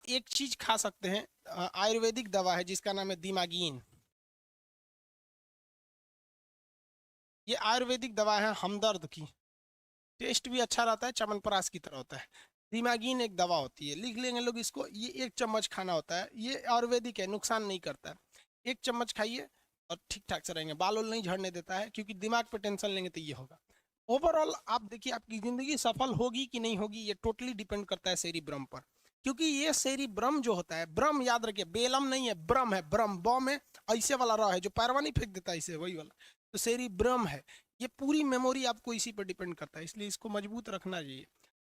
एक चीज खा सकते हैं, आयुर्वेदिक दवा है जिसका नाम है दिमागीन। ये आयुर्वेदिक दवा है हमदर्द की। टेस्ट भी अच्छा रहता है, च्यवनप्राश की तरह होता है। दिमागीन एक दवा होती है, लिख लेंगे लोग इसको। ये 1 चम्मच खाना होता है, ये आयुर्वेदिक है, नुकसान नहीं करता है। 1 चम्मच खाइए और ठीक ठाक से रहेंगे, बाल वाल नहीं झड़ने देता है, क्योंकि दिमाग पे टेंशन लेंगे तो ये होगा। ओवरऑल आप देखिए आपकी जिंदगी सफल होगी कि नहीं होगी, ये टोटली डिपेंड करता है सेरिब्रम पर। क्योंकि ये सेरिब्रम जो होता है, ब्रह्म याद रखिए, बेलम नहीं है, ब्रह्म है। ब्रह्म बॉ में ऐसे वाला रहा है जो पैरवा नहीं फेंक देता ऐसे, वही वाला। तो सेरिब्रम है। ये पूरी मेमोरी आपको इसी पर डिपेंड करता है, इसलिए इसको मजबूत रखना चाहिए।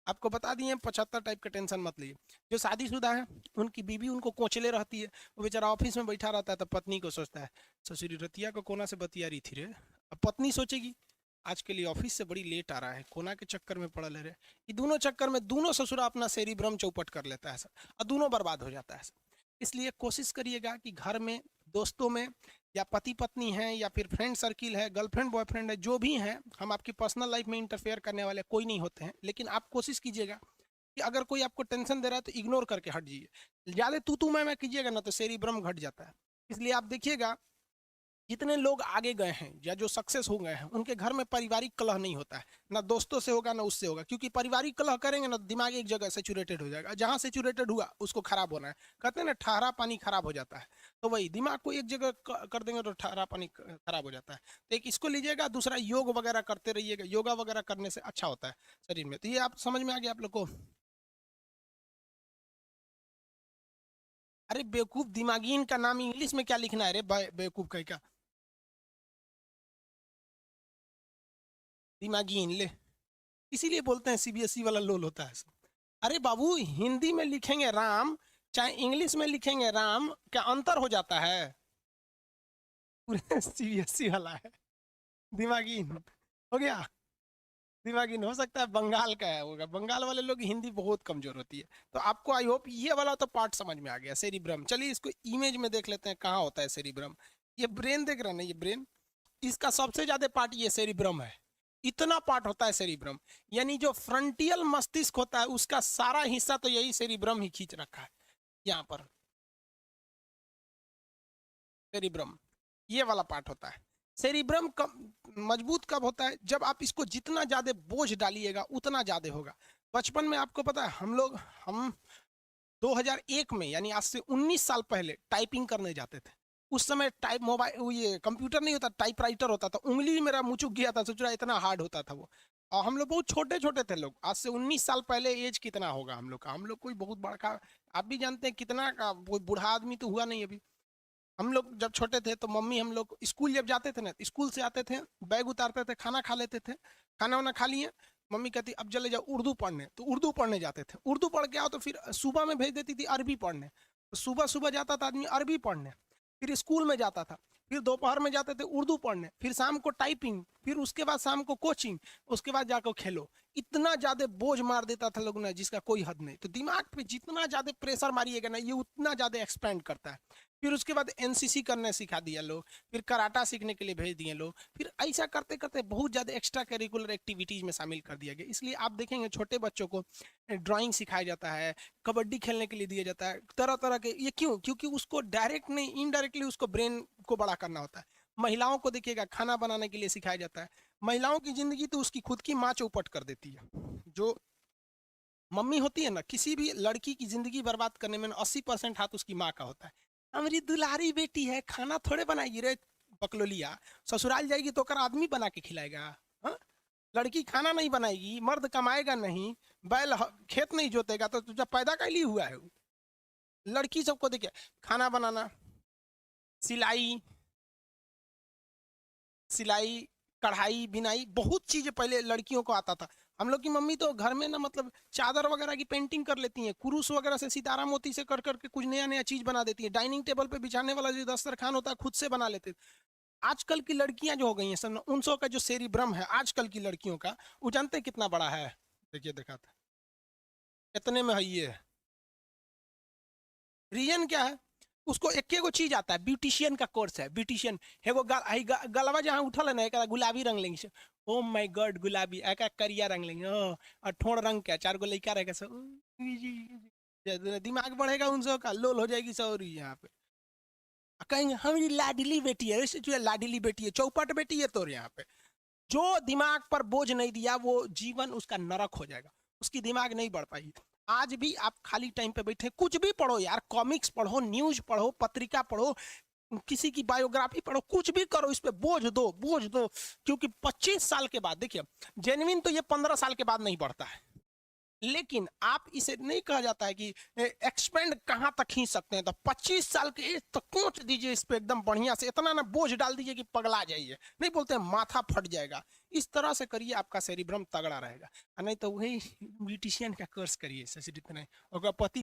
आपको बता दिए 75 टाइप का, टेंशन मत लीजिए। जो शादीशुदा है उनकी बीवी उनको कोचले रहती है, वो बेचारा ऑफिस में बैठा रहता है, तो पत्नी को सोचता है, ससुरी रतिया को कोना से बतिया रही थी रे। अब पत्नी सोचेगी आज के लिए ऑफिस से बड़ी लेट आ रहा है, कोना के चक्कर में पड़ा ले रहे। ये दोनों चक्कर में दोनों ससुरा अपना सेरिब्रम चौपट कर लेता है सर, और दोनों बर्बाद हो जाता है सर। इसलिए कोशिश करिएगा कि घर में, दोस्तों में, या पति पत्नी हैं, या फिर फ्रेंड सर्किल है, गर्लफ्रेंड बॉयफ्रेंड है, जो भी हैं, हम आपकी पर्सनल लाइफ में इंटरफेयर करने वाले कोई नहीं होते हैं। लेकिन आप कोशिश कीजिएगा कि अगर कोई आपको टेंशन दे रहा है तो इग्नोर करके हट जाइए। ज़्यादा तू मैं कीजिएगा ना तो सेरिब्रम घट जाता है। इसलिए आप देखिएगा जितने लोग आगे गए हैं या जो सक्सेस हो गए हैं, उनके घर में पारिवारिक कलह नहीं होता है। ना दोस्तों से होगा ना उससे होगा, क्योंकि पारिवारिक कलह करेंगे ना दिमाग एक जगह सेचुरेटेड हो जाएगा, जहाँ सेचुरेटेड हुआ उसको खराब होना है। कहते हैं ना ठहरा पानी खराब हो जाता है, तो वही दिमाग को एक जगह कर देंगे तो ठहरा पानी खराब हो जाता है। तो एक इसको लीजिएगा, दूसरा योग वगैरह करते रहिएगा, योगा वगैरह करने से अच्छा होता है शरीर में। तो ये आप समझ में आ गया आप लोग को। अरे बेवकूफ, दिमागीन का नाम इंग्लिश में क्या लिखना है रे बेवकूफ कहीं का। दिमागीन ले, इसीलिए बोलते हैं सीबीएसई वाला लोल होता है। अरे बाबू, हिंदी में लिखेंगे राम, चाहे इंग्लिश में लिखेंगे राम, क्या अंतर हो जाता है। पूरे सीबीएसई वाला है। दिमागीन हो गया। दिमागीन हो सकता है बंगाल का है, होगा बंगाल वाले लोग हिंदी बहुत कमजोर होती है। तो आपको आई होप ये वाला तो पार्ट समझ में आ गया, सेरिब्रम। चलिए इसको इमेज में देख लेते हैं कहाँ होता है सेरिब्रम। ये ब्रेन देख रहे हैं ना, ये ब्रेन, इसका सबसे ज्यादा पार्ट ये सेरिब्रम है। इतना पार्ट होता है सेरिब्रम, यानी जो फ्रंटियल मस्तिष्क होता है उसका सारा हिस्सा तो यही सेरिब्रम ही खींच रखा है। यहाँ पर सेरिब्रम, ये वाला पार्ट होता है। सेरिब्रम कब मजबूत कब होता है, जब आप इसको जितना ज्यादा बोझ डालिएगा उतना ज्यादा होगा। बचपन में आपको पता है हम 2001 में, यानी आज से 19 साल पहले टाइपिंग करने जाते थे। उस समय टाइप मोबाइल, ये कंप्यूटर नहीं होता, टाइपराइटर होता था। उंगली मेरा मुचुक गया था, सोच रहा इतना हार्ड होता था वो। और हम लोग बहुत छोटे छोटे थे लोग, आज से 19 साल पहले। एज कितना होगा हम लोग का, हम लोग कोई बहुत बड़का, आप भी जानते हैं कितना का, कोई बूढ़ा आदमी तो हुआ नहीं अभी। हम लोग जब छोटे थे तो मम्मी, हम लोग स्कूल जब जाते थे ना, स्कूल से आते थे, बैग उतारते थे, खाना खा लेते थे। खाना वाना खा लिए, मम्मी कहती अब चले जाओ उर्दू पढ़ने, तो उर्दू पढ़ने जाते थे। उर्दू पढ़ के आओ तो फिर सुबह में भेज देती थी अरबी पढ़ने, तो सुबह सुबह जाता था आदमी अरबी पढ़ने, फिर स्कूल में जाता था, फिर दोपहर में जाते थे उर्दू पढ़ने, फिर शाम को टाइपिंग, फिर उसके बाद शाम को कोचिंग, उसके बाद जाकर खेलो। इतना ज्यादा बोझ मार देता था लोग ना, जिसका कोई हद नहीं। तो दिमाग पे जितना ज्यादा प्रेशर मारिएगा ना, ये उतना ज्यादा एक्सपेंड करता है। फिर उसके बाद एनसीसी करने सिखा दिया लोग, फिर कराटा सीखने के लिए भेज दिए लोग, फिर ऐसा करते करते बहुत ज़्यादा एक्स्ट्रा करिकुलर एक्टिविटीज़ में शामिल कर दिया गया। इसलिए आप देखेंगे छोटे बच्चों को ड्राइंग सिखाया जाता है, कबड्डी खेलने के लिए दिया जाता है, तरह तरह के। ये क्यों? क्योंकि उसको डायरेक्ट नहीं, इनडायरेक्टली उसको ब्रेन को बड़ा करना होता है। महिलाओं को देखिएगा खाना बनाने के लिए सिखाया जाता है। महिलाओं की जिंदगी तो उसकी खुद की माँ चौपट कर देती है। जो मम्मी होती है ना, किसी भी लड़की की जिंदगी बर्बाद करने में 80% हाथ उसकी माँ का होता है। हमारी दुलारी बेटी है, खाना थोड़े बनाएगी रे बकलोलिया, ससुराल जाएगी तो कर आदमी बना के खिलाएगा। हाँ? लड़की खाना नहीं बनाएगी, मर्द कमाएगा नहीं, बैल खेत नहीं जोतेगा, तो तुझे पैदा का लिए हुआ है वो। लड़की सबको देखिए, खाना बनाना, सिलाई, सिलाई, कढ़ाई, बिनाई, बहुत चीजें पहले लड़कियों को आता था। हम लोग की मम्मी तो घर में ना, मतलब चादर वगैरह की पेंटिंग कर लेती हैं, कुरूस वगैरह से, सितारा मोती से कर करके कुछ नया नया चीज बना देती है। डाइनिंग टेबल पे बिछाने वाला जो दस्तरखान होता है खुद से बना लेते। आजकल की लड़कियां जो हो गई हैं सब, 900 का जो सेरिब्रम है आजकल की लड़कियों का, वो जानते हैं कितना बड़ा है? देखिए दिखाते हैं। इतने में है ये। रीजन क्या है? उसको एक गो चीज आता है, ब्यूटिशियन का कोर्स है, ब्यूटिशियन है वो। गलवा जहाँ उठल है ना, एक गुलाबी रंग लेंगे। ओ माय गॉड, गुलाबी, एक करिया रंग लेंगे। और ठोड़ रंग क्या, 4 गो लड़का रहेगा सब। दिमाग बढ़ेगा उनसे का लोल हो जाएगी सौरी यहाँ पे। कहेंगे हमारी लाडली बेटी है, वैसे जो है लाडली बेटी है, चौपट बेटी है तो यहाँ पे। जो दिमाग पर बोझ नहीं दिया वो जीवन उसका नरक हो जाएगा, उसकी दिमाग नहीं बढ़ पाएगी। आज भी आप खाली टाइम पे बैठे कुछ भी पढ़ो यार, कॉमिक्स पढ़ो, न्यूज पढ़ो, पत्रिका पढ़ो, किसी की बायोग्राफी पढ़ो, कुछ भी करो, इस पे बोझ दो, बोझ दो। क्योंकि 25 साल के बाद देखिए, जेन्युइन तो ये 15 साल के बाद नहीं बढ़ता है, लेकिन आप इसे नहीं कहा जाता है कि एक्सपेंड कहां तक खींच सकते हैं, तो 25 साल के एज तक कोच दीजिए इस पे एकदम बढ़िया से, इतना ना बोझ डाल दीजिए कि पगला जाइए, नहीं बोलते हैं माथा फट जाएगा। इस तरह से करिए, आपका सेरिब्रम तगड़ा रहेगा। नहीं तो वही ब्यूटिशियन का कोर्स करिए, और पति